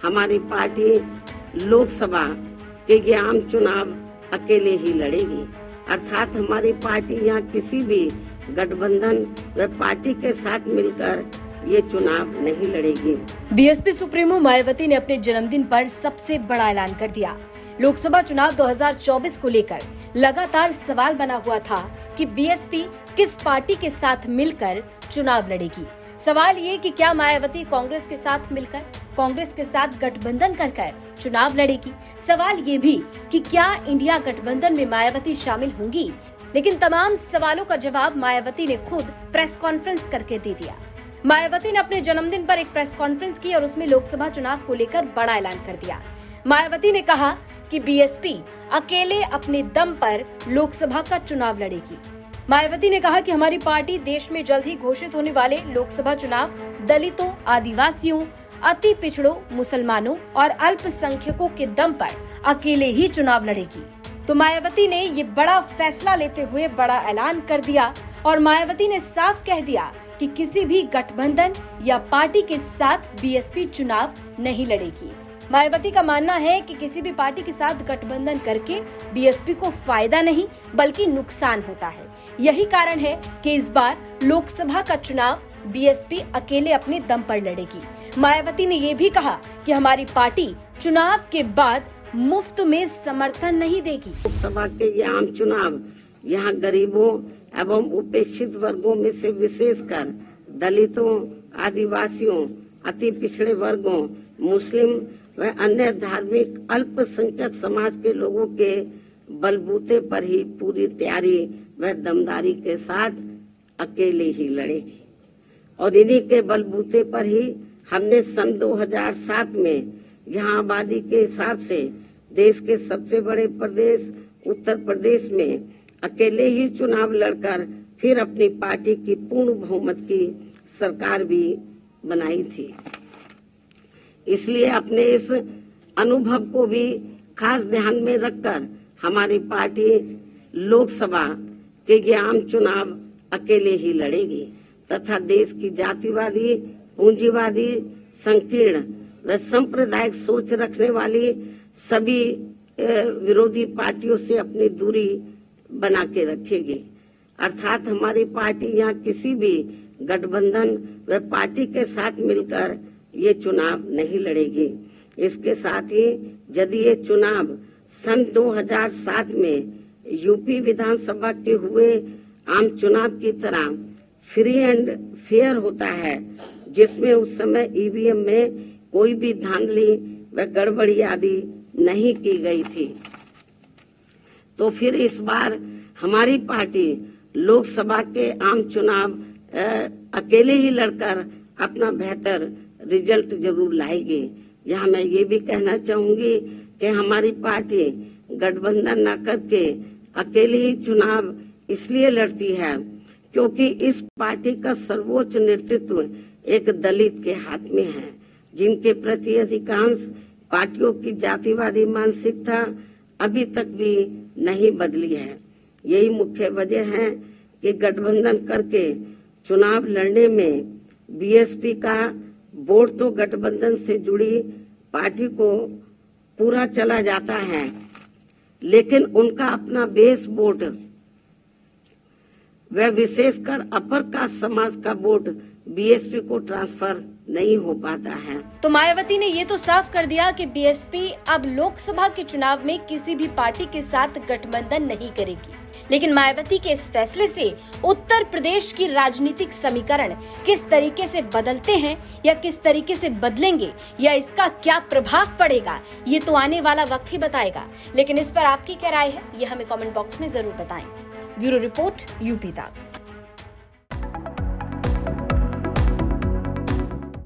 हमारी पार्टी लोकसभा के ये आम चुनाव अकेले ही लड़ेगी, अर्थात हमारी पार्टी यहाँ किसी भी गठबंधन व पार्टी के साथ मिलकर ये चुनाव नहीं लड़ेगी। बीएसपी सुप्रीमो मायावती ने अपने जन्मदिन पर सबसे बड़ा ऐलान कर दिया। लोकसभा चुनाव 2024 को लेकर लगातार सवाल बना हुआ था कि बीएसपी किस पार्टी के साथ मिलकर चुनाव लड़ेगी। सवाल ये कि क्या मायावती कांग्रेस के साथ मिलकर कांग्रेस के साथ गठबंधन कर चुनाव लड़ेगी। सवाल ये भी कि क्या इंडिया गठबंधन में मायावती शामिल होंगी। लेकिन तमाम सवालों का जवाब मायावती ने खुद प्रेस कॉन्फ्रेंस करके दे दिया। मायावती ने अपने जन्मदिन पर एक प्रेस कॉन्फ्रेंस की और उसमें लोकसभा चुनाव को लेकर बड़ा ऐलान कर दिया। मायावती ने कहा कि बीएसपी अकेले अपने दम पर लोकसभा का चुनाव लड़ेगी। मायावती ने कहा कि हमारी पार्टी देश में जल्द ही घोषित होने वाले लोकसभा चुनाव दलितों, आदिवासियों, अति पिछड़ों, मुसलमानों और अल्पसंख्यकों के दम पर अकेले ही चुनाव लड़ेगी। तो मायावती ने ये बड़ा फैसला लेते हुए बड़ा ऐलान कर दिया और मायावती ने साफ कह दिया कि किसी भी गठबंधन या पार्टी के साथ बीएसपी चुनाव नहीं लड़ेगी। मायावती का मानना है कि किसी भी पार्टी के साथ गठबंधन करके बीएसपी को फायदा नहीं बल्कि नुकसान होता है। यही कारण है कि इस बार लोकसभा का चुनाव बीएसपी अकेले अपने दम पर लड़ेगी। मायावती ने ये भी कहा कि हमारी पार्टी चुनाव के बाद मुफ्त में समर्थन नहीं देगी। लोकसभा के ये आम चुनाव यहाँ गरीबों एवं उपेक्षित वर्गों में से विशेषकर दलितों, आदिवासियों, अति पिछड़े वर्गों, मुस्लिम व अन्य धार्मिक अल्पसंख्यक समाज के लोगों के बलबूते पर ही पूरी तैयारी व दमदारी के साथ अकेले ही लड़ेगी और इन्हीं के बलबूते पर ही हमने सन 2007 में यहाँ आबादी के हिसाब से देश के सबसे बड़े प्रदेश उत्तर प्रदेश में अकेले ही चुनाव लड़कर फिर अपनी पार्टी की पूर्ण बहुमत की सरकार भी बनाई थी। इसलिए अपने इस अनुभव को भी खास ध्यान में रखकर हमारी पार्टी लोकसभा के ये आम चुनाव अकेले ही लड़ेगी तथा देश की जातिवादी, पूंजीवादी, संकीर्ण व सांप्रदायिक सोच रखने वाली सभी विरोधी पार्टियों से अपनी दूरी बना के रखेगी। अर्थात हमारी पार्टी यहाँ किसी भी गठबंधन व पार्टी के साथ मिलकर ये चुनाव नहीं लड़ेगी। इसके साथ ही यदि ये चुनाव सन 2007 में यूपी विधानसभा के हुए आम चुनाव की तरह फ्री एंड फेयर होता है, जिसमें उस समय ईवीएम में कोई भी धांधली व गड़बड़ी आदि नहीं की गई थी, तो फिर इस बार हमारी पार्टी लोकसभा के आम चुनाव अकेले ही लड़कर अपना बेहतर रिजल्ट जरूर लाएगी। यहाँ मैं ये भी कहना चाहूंगी कि हमारी पार्टी गठबंधन न करके अकेले ही चुनाव इसलिए लड़ती है क्योंकि इस पार्टी का सर्वोच्च नेतृत्व एक दलित के हाथ में है, जिनके प्रति अधिकांश पार्टियों की जातिवादी मानसिकता अभी तक भी नहीं बदली है। यही मुख्य वजह है कि गठबंधन करके चुनाव लड़ने में बीएसपी का वोट तो गठबंधन से जुड़ी पार्टी को पूरा चला जाता है, लेकिन उनका अपना बेस वोट व विशेषकर अपर कास्ट समाज का वोट बीएसपी को ट्रांसफर नहीं हो पाता है। तो मायावती ने ये तो साफ कर दिया कि बीएसपी अब लोकसभा के चुनाव में किसी भी पार्टी के साथ गठबंधन नहीं करेगी। लेकिन मायावती के इस फैसले से उत्तर प्रदेश की राजनीतिक समीकरण किस तरीके से बदलते हैं या किस तरीके से बदलेंगे या इसका क्या प्रभाव पड़ेगा, ये तो आने वाला वक्त ही बताएगा। लेकिन इस पर आपकी क्या राय है, ये हमें कमेंट बॉक्स में जरूर बताएं। ब्यूरो रिपोर्ट यूपी तक।